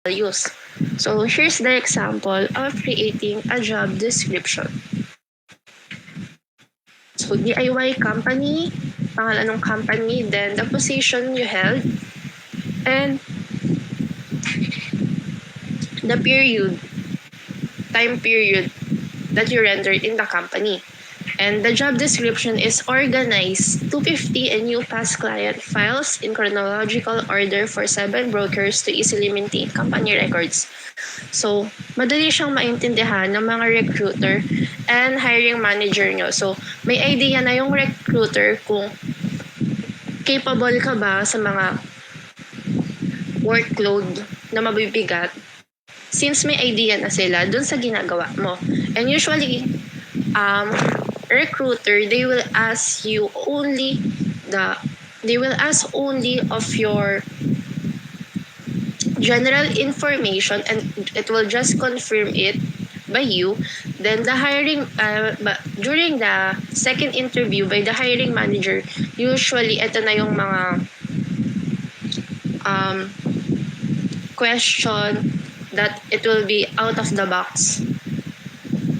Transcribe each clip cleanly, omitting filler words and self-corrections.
values. So here's the example of creating a job description. So DIY company, pangalan ng company, then the position you held, and the time period that you rendered in the company. And the job description is organized 250 and new past client files in chronological order for 7 brokers to easily maintain company records. So, madali siyang maintindihan ng mga recruiter and hiring manager nyo. So, may idea na yung recruiter kung capable ka ba sa mga workload na mabibigat since may idea na sila dun sa ginagawa mo. And usually, recruiter, they will ask only of your general information, and it will just confirm it by you. Then the hiring during the second interview by the hiring manager, usually ito na yung mga question that it will be out of the box,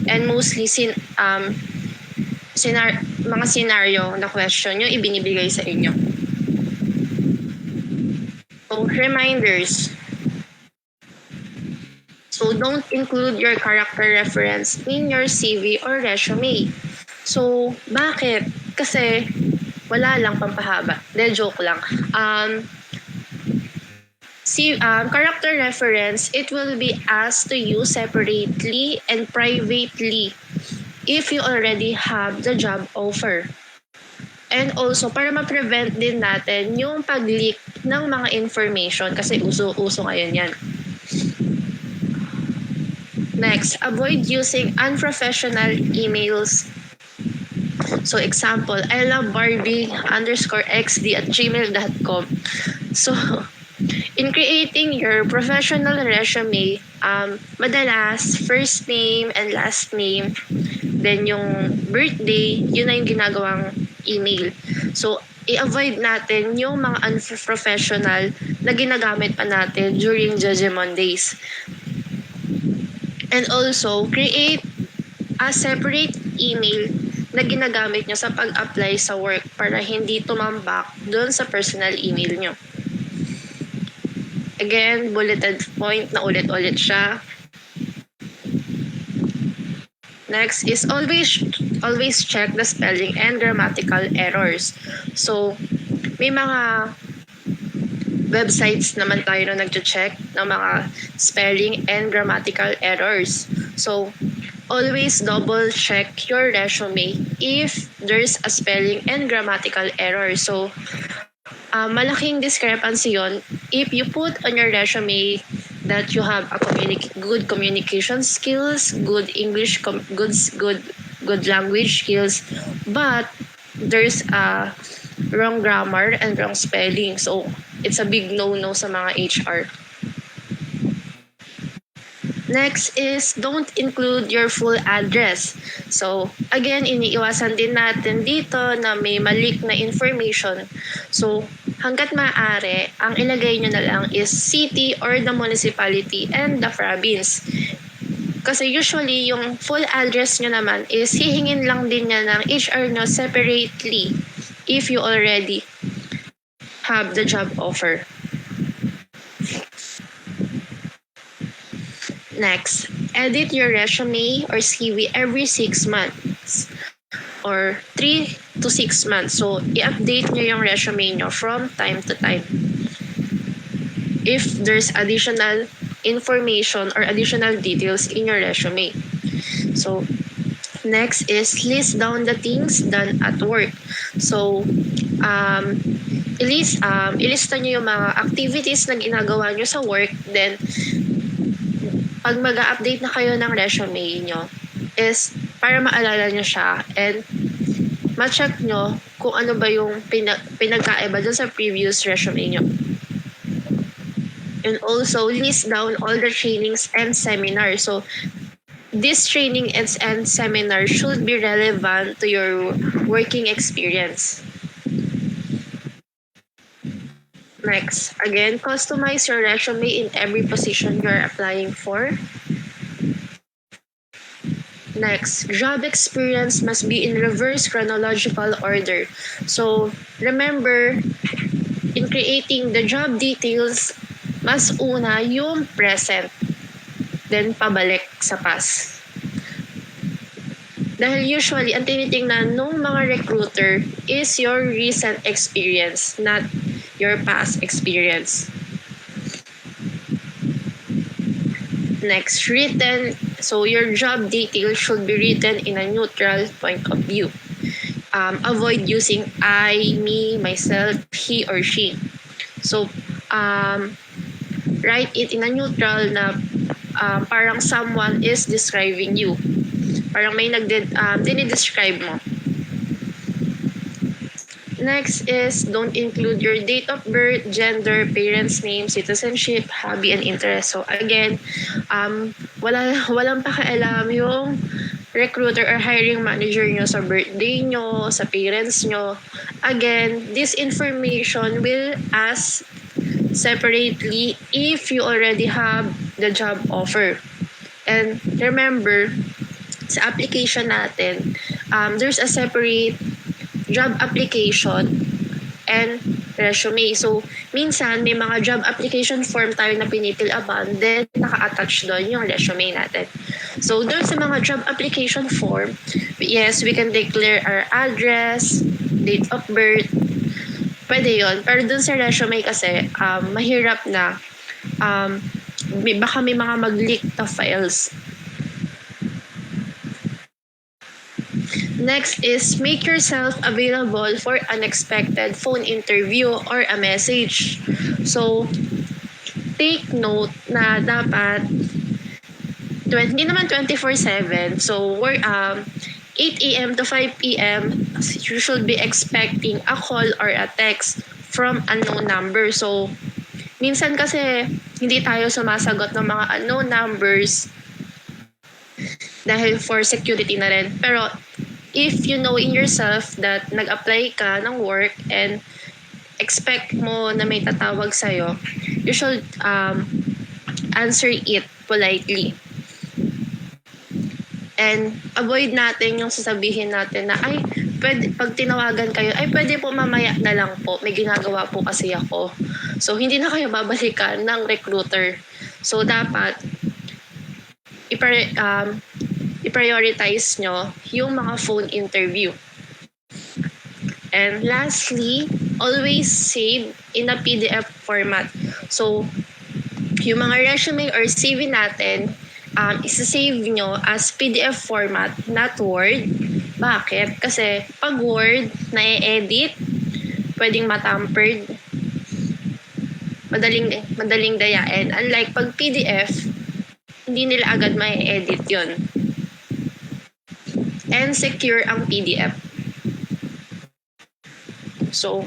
and mostly mga scenario na question yung ibinibigay sa inyo. So, reminders. So, don't include your character reference in your CV or resume. So, bakit? Kasi, wala lang pampahaba. Joke lang. Character reference, it will be asked to you separately and privately if you already have the job offer. And also, para ma-prevent din natin yung pag-leak ng mga information kasi uso ngayon yan. Next, avoid using unprofessional emails. So, example, I love Barbie_xd@gmail.com. So, in creating your professional resume, madalas, first name and last name, then yung birthday, yun na yung ginagawang email. So, i-avoid natin yung mga unprofessional na ginagamit pa natin during Judgment days. And also, create a separate email na ginagamit nyo sa pag-apply sa work para hindi tumambak doon sa personal email nyo. Again, bulleted point na ulit-ulit siya. Next is always check the spelling and grammatical errors. So, may mga websites naman tayo na nag-check ng mga spelling and grammatical errors. So, always double check your resume if there's a spelling and grammatical error. So, malaking discrepancy yon if you put on your resume that you have a good communication skills, good English, good language skills, but there's a wrong grammar and wrong spelling. So, it's a big no-no sa mga HR. Next is don't include your full address. So, again, iniiwasan din natin dito na may malik na information. So, hanggat maaari, ang ilagay nyo na lang is city or the municipality and the province. Kasi usually, yung full address nyo naman is hihingin lang din niya ng HR nyo separately if you already have the job offer. Next, edit your resume or CV every 6 months or 3 to 6 months. So, i-update nyo yung resume nyo from time to time. If there's additional information or additional details in your resume. So, next is list down the things done at work. So, ilista nyo yung mga activities na ginagawa nyo sa work. Then, pag mag-update na kayo ng resume nyo, is para maalala nyo siya and ma-check nyo kung ano ba yung pinagkaiba dun sa previous resume nyo. And also, list down all the trainings and seminars. So, this training and seminar should be relevant to your working experience. Next, again, customize your resume in every position you're applying for. Next, job experience must be in reverse chronological order. So, remember, in creating the job details, mas una yung present, then pabalik sa past. Dahil usually, ang tinitingnan ng mga recruiter is your recent experience, not your past experience. Next, written. So your job details should be written in a neutral point of view. Avoid using I, me, myself, he, or she. So, write it in a neutral na parang someone is describing you. Parang may dinidescribe mo. Next is don't include your date of birth, gender, parents' name, citizenship, hobby, and interest. So again, walang pakialam yung recruiter or hiring manager nyo sa birthday nyo, sa parents nyo. Again, this information will ask separately if you already have the job offer. And remember, sa application natin, there's a separate job application and resume. So, minsan may mga job application form tayo na pinipilaban, then naka-attach doon yung resume natin. So, doon sa mga job application form, yes, we can declare our address, date of birth, pwede yun. Pero doon sa resume kasi, mahirap na, baka may mga mag-leak na files. Next is make yourself available for unexpected phone interview or a message. So, take note na dapat hindi naman 24/7. So, we're 8 a.m. to 5 p.m. you should be expecting a call or a text from unknown number. So, minsan kasi hindi tayo sumasagot ng mga unknown numbers dahil for security na rin. Pero if you know in yourself that nag-apply ka ng work and expect mo na may tatawag sa'yo, you should answer it politely. And avoid natin yung sasabihin natin na, ay, pwede, pag tinawagan kayo, ay, pwede po mamaya na lang po. May ginagawa po kasi ako. So, hindi na kayo babalikan ng recruiter. So, dapat, i-prioritize nyo yung mga phone interview. And lastly, always save in a PDF format. So, yung mga resume or CV natin, isa-save nyo as PDF format, not Word. Bakit? Kasi pag Word, na-edit, pwedeng matampered, madaling dayain. Unlike pag PDF, hindi nila agad ma-edit yun. And secure ang PDF. So,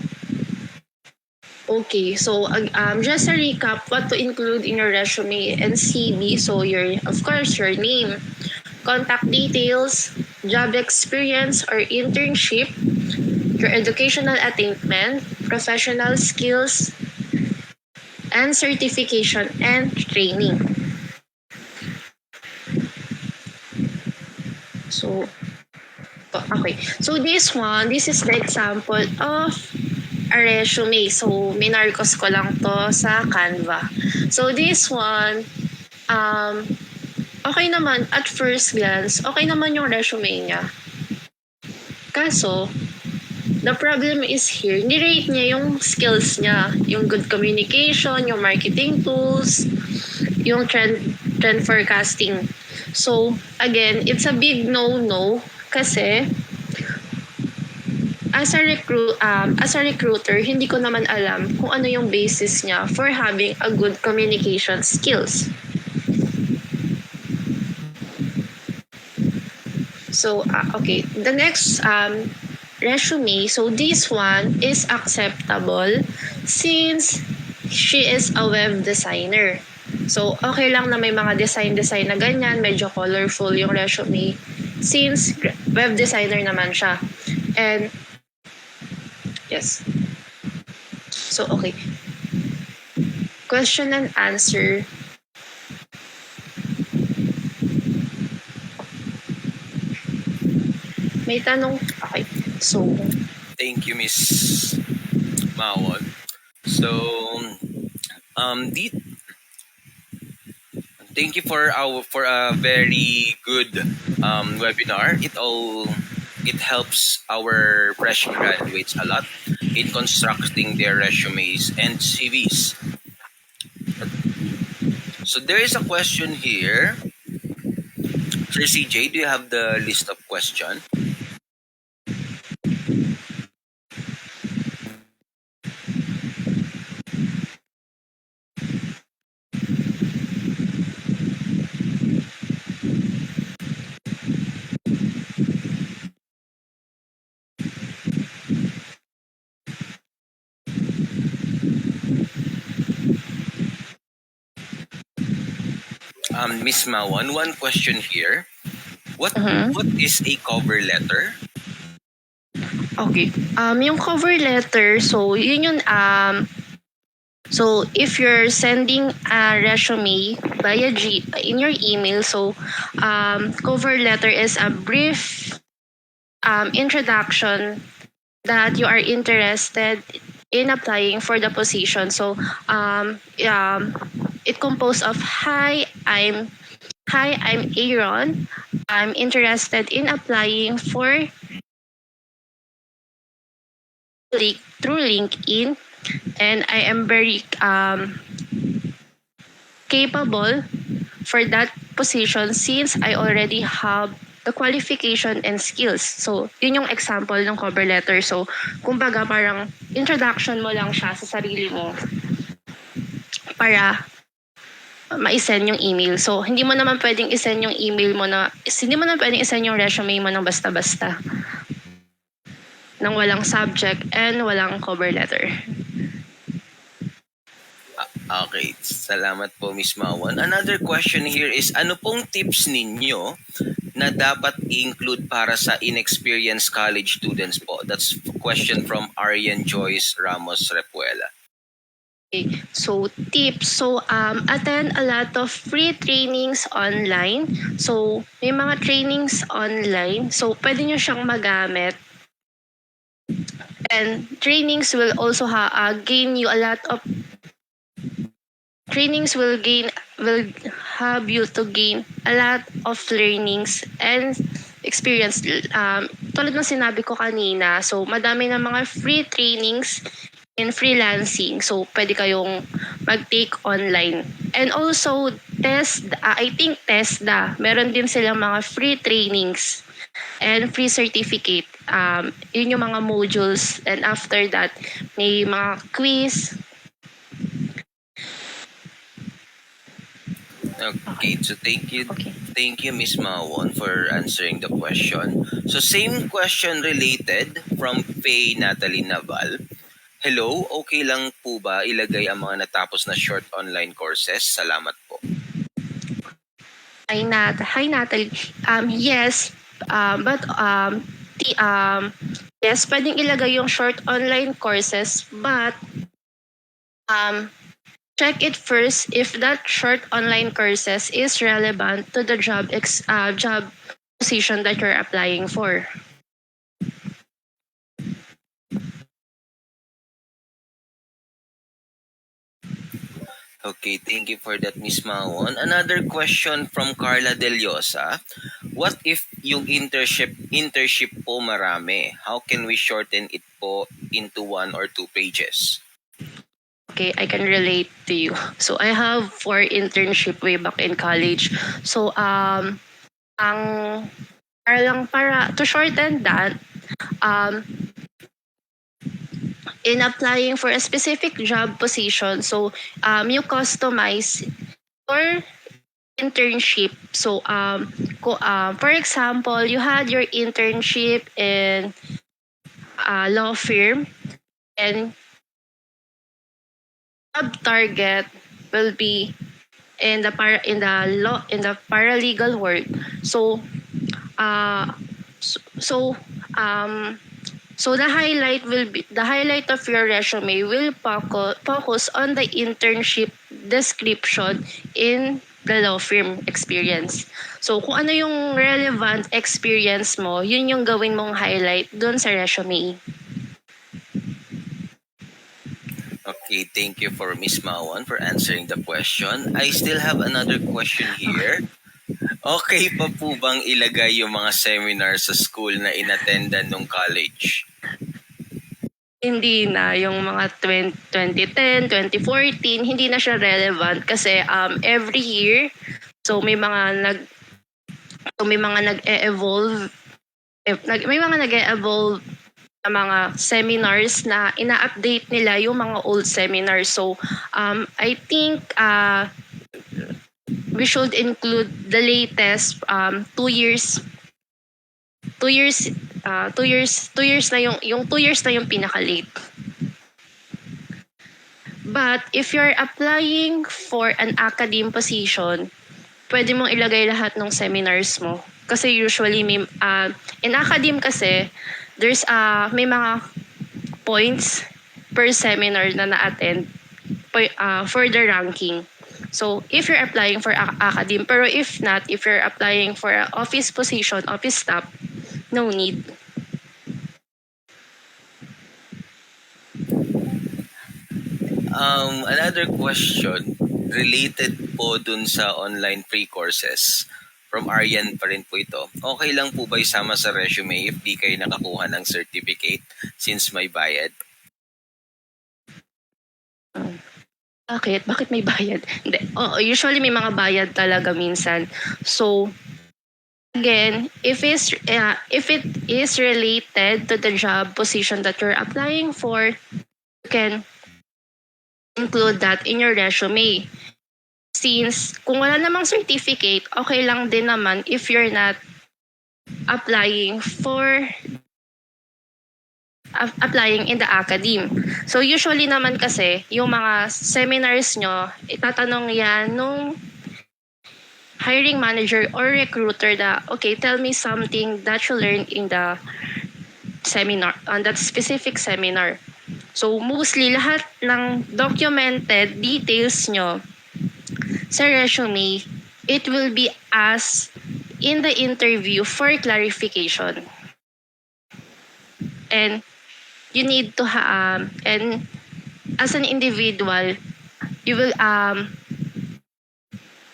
okay. So, just a recap what to include in your resume and CV. So, of course, your name, contact details, job experience or internship, your educational attainment, professional skills, and certification and training. So, okay. So, this is the example of a resume. So, minarkos ko lang to sa Canva. So, this one, okay naman, at first glance, okay naman yung resume niya. Kaso, the problem is here, ni-rate niya yung skills niya, yung good communication, yung marketing tools, yung trend forecasting. So, again, it's a big no-no kasi as a recruiter, hindi ko naman alam kung ano yung basis niya for having a good communication skills. So, okay. The next resume, so this one is acceptable since she is a web designer. So, okay lang na may mga design na ganyan, medyo colorful yung resume since web designer naman siya. And yes. So, okay. question and answer. May tanong. Okay. So, Thank you, Miss Mawon. So, thank you for a very good webinar. It helps our fresh graduates a lot in constructing their resumes and CVs. So there is a question here. Sir CJ, do you have the list of questions? Miss Mawon, one question here. What is a cover letter? okay. Yung cover letter, so yun yung so if you're sending a resume via in your email, so cover letter is a brief introduction that you are interested in applying for the position. So it composed of I'm Aaron. I'm interested in applying for through LinkedIn, and I am very capable for that position since I already have the qualification and skills. So, yun yung example ng cover letter. So, kumbaga parang introduction mo lang siya sa sarili mo para ma-send yung email. So, hindi mo naman pwedeng i-send yung email mo hindi mo naman pwedeng i-send yung resume mo ng basta-basta. Nang walang subject and walang cover letter. Okay, salamat po Miss Mawon. Another question here is, ano pong tips ninyo na dapat i-include para sa inexperienced college students po? That's question from Arian Joyce Ramos Repuela. Okay, so tips. So attend a lot of free trainings online. So may mga trainings online. So pwede nyo siyang magamit. And trainings will also gain you a lot of trainings will have you to gain a lot of learnings and experience. Tulad ng sinabi ko kanina, so madami na mga free trainings in freelancing. So pwede kayong mag-take online. And also I think TESDA, meron din silang mga free trainings and free certificate. Yun yung mga modules, and after that may mga quiz. Okay, so thank you Miss Mawon for answering the question. So same question related from Faye Natalie Naval. Hello, okay lang po ba ilagay ang mga natapos na short online courses? Salamat po. Hi Natalie. Yes, but yes, pwedeng ilagay yung short online courses, but check it first if that short online courses is relevant to the job position that you're applying for. Okay, thank you for that, Miss Mawon. Another question from Carla Del Llosa. What if yung internship po marami? How can we shorten it po into 1 or 2 pages? Okay, I can relate to you. So I have 4 internship way back in college. So para to shorten that, in applying for a specific job position, so you customize your internship. So for example, you had your internship in a law firm, and job target will be in the paralegal work. So so the highlight of your resume will focus on the internship description in the law firm experience. So kung ano yung relevant experience mo, yun yung gawin mong highlight dun sa resume. Okay, thank you for Miss Mawon for answering the question. I still have another question here. Okay pa po bang ilagay yung mga seminar sa school na inattendan nung college? Hindi na yung mga 2010, 2014, hindi na siya relevant kasi every year may mga nag-evolve may mga nag-evolve na mga seminars na ina-update nila yung mga old seminars. So I think we should include the latest 2 years na yung 2 years na yung pinaka-late. But if you're applying for an academe position, pwede mong ilagay lahat ng seminars mo. Kasi usually in academe kasi may mga points per seminar na na-attend for the ranking. So if you're applying for academe, pero if not, if you're applying for an office position, office staff, no need. Another question related po dun sa online free courses. From Aryan pa rin po ito. Okay lang po ba isama sa resume if di kayo nakakuha ng certificate since may bayad? Bakit? Bakit may bayad? Hindi. Usually may mga bayad talaga minsan. So, again, if it is related to the job position that you're applying for, you can include that in your resume. Since kung wala namang certificate, okay lang din naman if you're not applying in the academe. So usually naman kasi, yung mga seminars nyo, itatanong yan nung hiring manager or recruiter na, okay, tell me something that you learned in the seminar, on that specific seminar. So mostly lahat ng documented details nyo sa resume, it will be asked in the interview for clarification. And you need to and as an individual, you will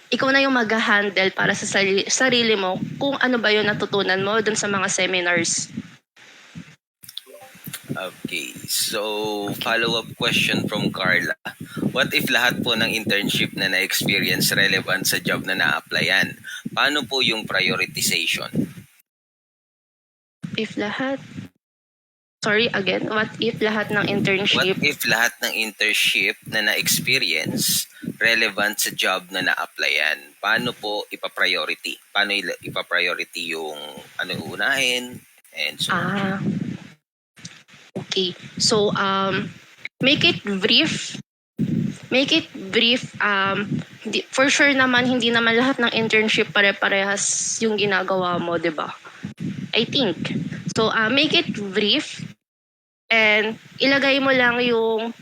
ikaw na yung mag-handle para sa sarili mo kung ano ba yung natutunan mo dun sa mga seminars. Okay, so follow-up question from Carla. What if lahat po ng internship na na-experience relevant sa job na na-applyan? Paano po yung prioritization? What if lahat ng internship? What if lahat ng internship na na-experience relevant sa job na na-applyan? Paano po ipa-priority? Paano ipa-priority yung ano unahin? And so okay. So make it brief. For sure naman, hindi naman lahat ng internship pare-parehas yung ginagawa mo, di ba? I think. So, make it brief and ilagay mo lang yung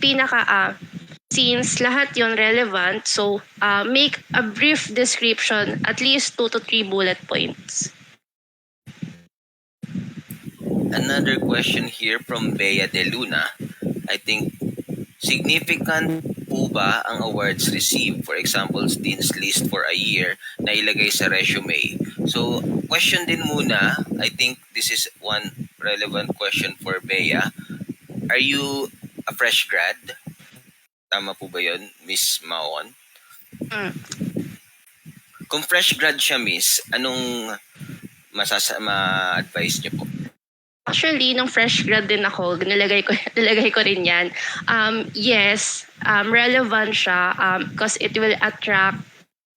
since lahat yon relevant, so make a brief description, at least 2 to 3 bullet points. Another question here from Bea De Luna. I think, significant po ba ang awards received, for example, Dean's List for a year, na ilagay sa resume? So, question din muna, I think this is one relevant question for Bea. Are you a fresh grad? Tama po ba yun, Miss Mawon? Kung fresh grad siya, Miss, anong ma-advise niyo po? Actually, nung fresh grad din ako, nilagay ko rin yan. Yes, relevant siya because it will attract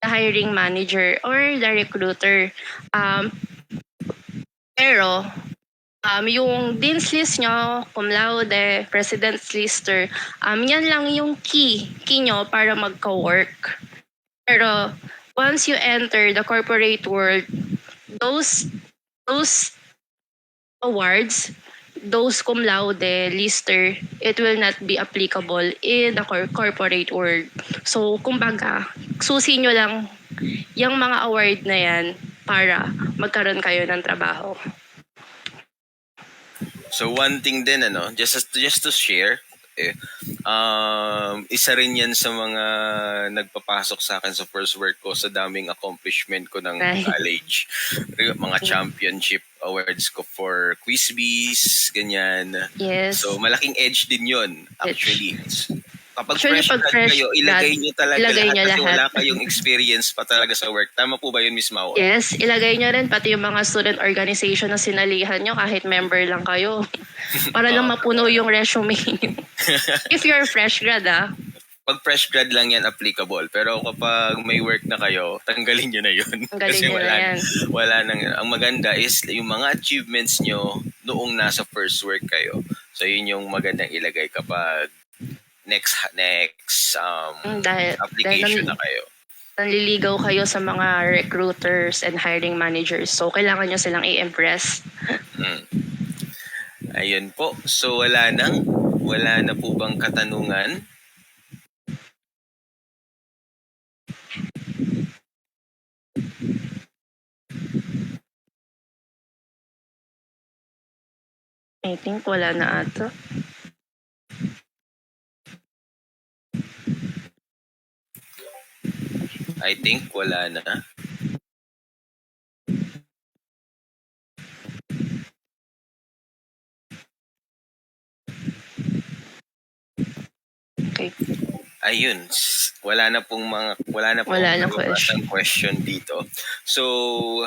the hiring manager or the recruiter. Pero, yung Dean's List nyo, cum laude, President's Lister, yan lang yung key nyo para magka-work. Pero, once you enter the corporate world, those awards, those cum laude, lister, it will not be applicable in the corporate world. So, kumbaga, susi nyo lang yung mga award na yan para magkaroon kayo ng trabaho. So one thing din just to share, isa rin yan sa mga nagpapasok sa akin sa first work ko sa daming accomplishment ko ng college. Mga championship awards ko for quiz bees, ganyan. Yes. So malaking edge din yun actually. Kapag Actually, fresh grad kayo, ilagay nyo talaga lahat kasi wala kayong experience pa talaga sa work. Tama po ba yun, Miss Mawon? Yes, ilagay nyo rin pati yung mga student organization na sinalihan nyo kahit member lang kayo. Para lang mapuno yung resume. If you're fresh grad, Pag fresh grad lang yan applicable. Pero kapag may work na kayo, tanggalin nyo na yun. Kasi wala nang. Ang maganda is yung mga achievements nyo noong nasa first work kayo. So yun yung magandang ilagay kapag next application na kayo. Nanliligaw kayo sa mga recruiters and hiring managers. So, kailangan nyo silang i-impress. Ayun po. So, wala na po bang katanungan? I think wala na ato. I think wala na. Okay. Ayun, wala na pong question dito. So,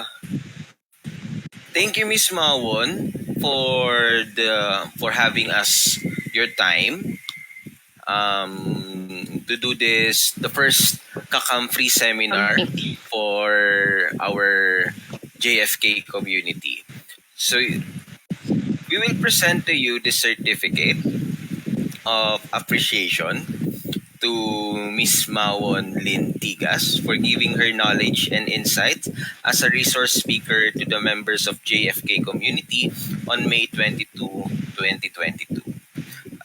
thank you, Miss Mawon, for having us your time to do the first KakamFREE seminar for our JFK community. So, we will present to you the certificate of appreciation to Miss Mawon Lin for giving her knowledge and insight as a resource speaker to the members of JFK Community on May 22, 2022.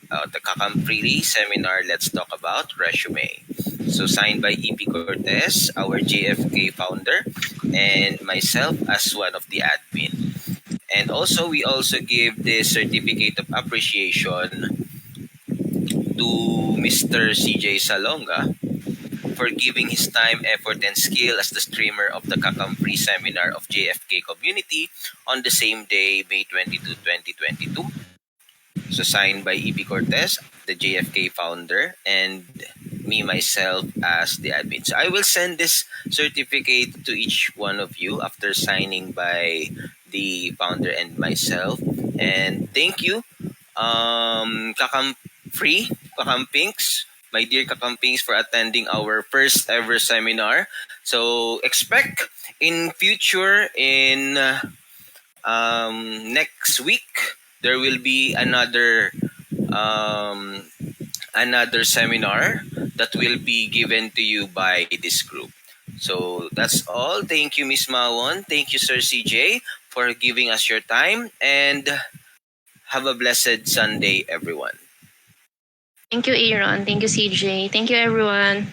The KakamFREE seminar, Let's Talk About Resume. So signed by EP Cortez, our JFK founder, and myself as one of the admin. And also, we also give this certificate of appreciation to Mr. CJ Salonga for giving his time, effort, and skill as the streamer of the KakamFREE seminar of JFK Community on the same day, May 22, 2022. So signed by EP Cortez, the JFK founder, and me, myself, as the admin. So I will send this certificate to each one of you after signing by the founder and myself. And thank you, KakamFREE, Kakampinks, my dear Kakampinks, for attending our first ever seminar. So expect in future, in next week, there will be another seminar that will be given to you by this group. So that's all. Thank you, Miss Mawon. Thank you, Sir CJ, for giving us your time, and have a blessed Sunday, everyone. Thank you, Aaron. Thank you, CJ. Thank you, everyone.